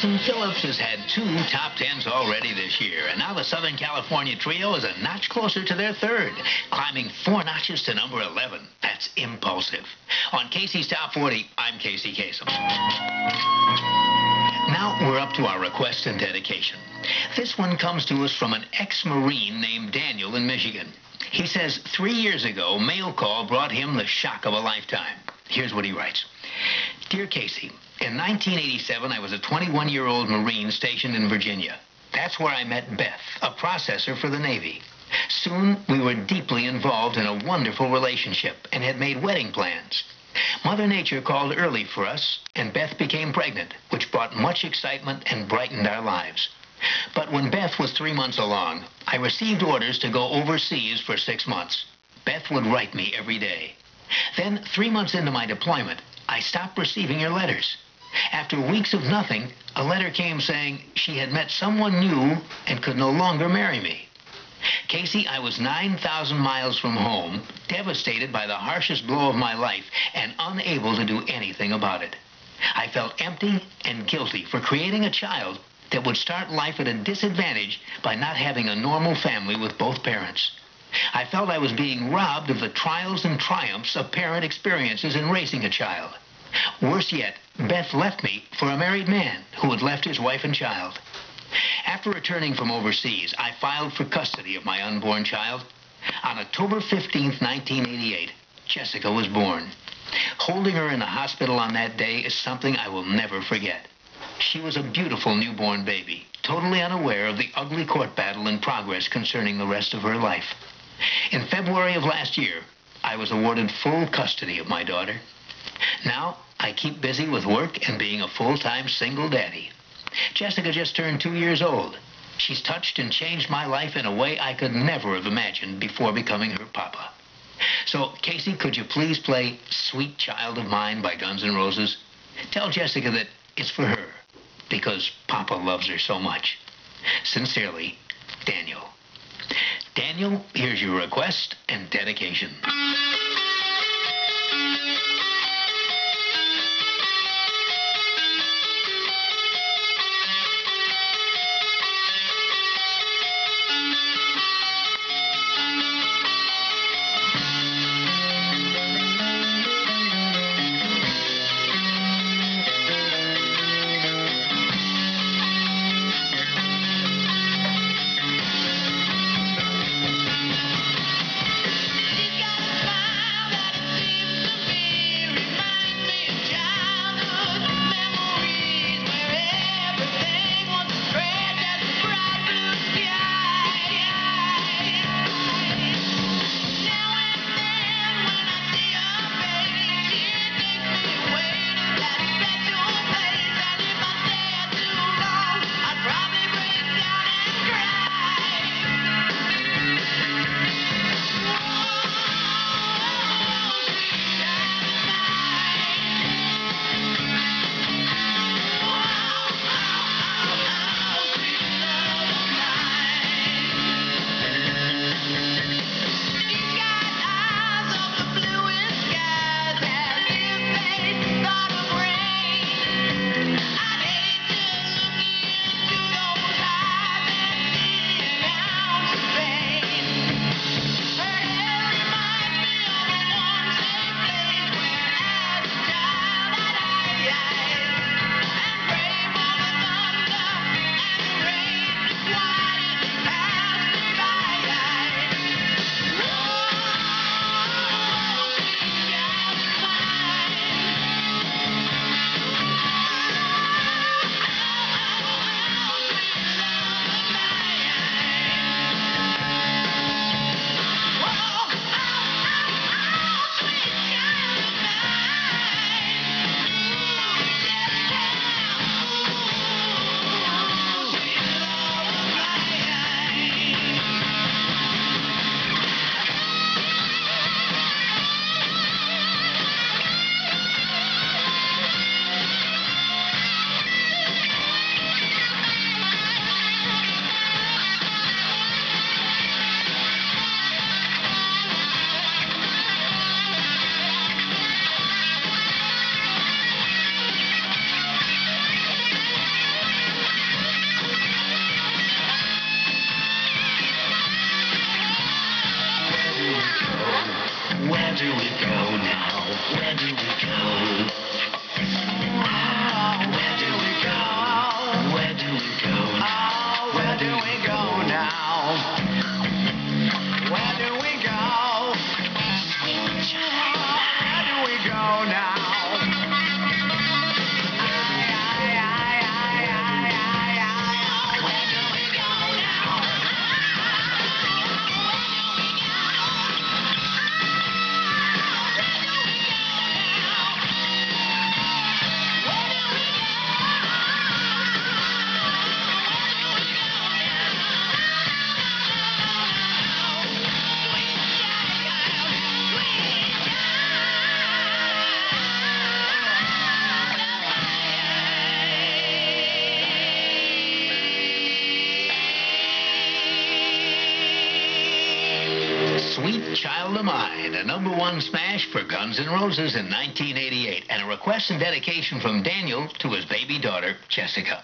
Wilson Phillips has had 2 top 10s already this year, and now the Southern California trio is a notch closer to their 3rd, climbing 4 notches to number 11. That's impulsive. On Casey's Top 40, I'm Casey Kasem. Now we're up to our request and dedication. This one comes to us from an ex-Marine named Daniel in Michigan. He says 3 years ago, mail call brought him the shock of a lifetime. Here's what he writes. Dear Casey, in 1987, I was a 21-year-old Marine stationed in Virginia. That's where I met Beth, a processor for the Navy. Soon, we were deeply involved in a wonderful relationship and had made wedding plans. Mother Nature called early for us, and Beth became pregnant, which brought much excitement and brightened our lives. But when Beth was 3 months along, I received orders to go overseas for 6 months. Beth would write me every day. Then, 3 months into my deployment, I stopped receiving your letters. After weeks of nothing, a letter came saying she had met someone new and could no longer marry me. Casey, I was 9,000 miles from home, devastated by the harshest blow of my life, and unable to do anything about it. I felt empty and guilty for creating a child that would start life at a disadvantage by not having a normal family with both parents. I felt I was being robbed of the trials and triumphs a parent experiences in raising a child. Worse yet, Beth left me for a married man who had left his wife and child. After returning from overseas, I filed for custody of my unborn child. On October 15th, 1988, Jessica was born. Holding her in the hospital on that day is something I will never forget. She was a beautiful newborn baby, totally unaware of the ugly court battle in progress concerning the rest of her life. In February of last year, I was awarded full custody of my daughter. Now, I keep busy with work and being a full-time single daddy. Jessica just turned 2 years old. She's touched and changed my life in a way I could never have imagined before becoming her papa. So, Casey, could you please play Sweet Child of Mine by Guns N' Roses? Tell Jessica that it's for her, because Papa loves her so much. Sincerely, Daniel. Daniel, here's your request and dedication. She's got a smile. Child of Mine, a #1 smash for Guns N' Roses in 1988, and a request and dedication from Daniel to his baby daughter, Jessica.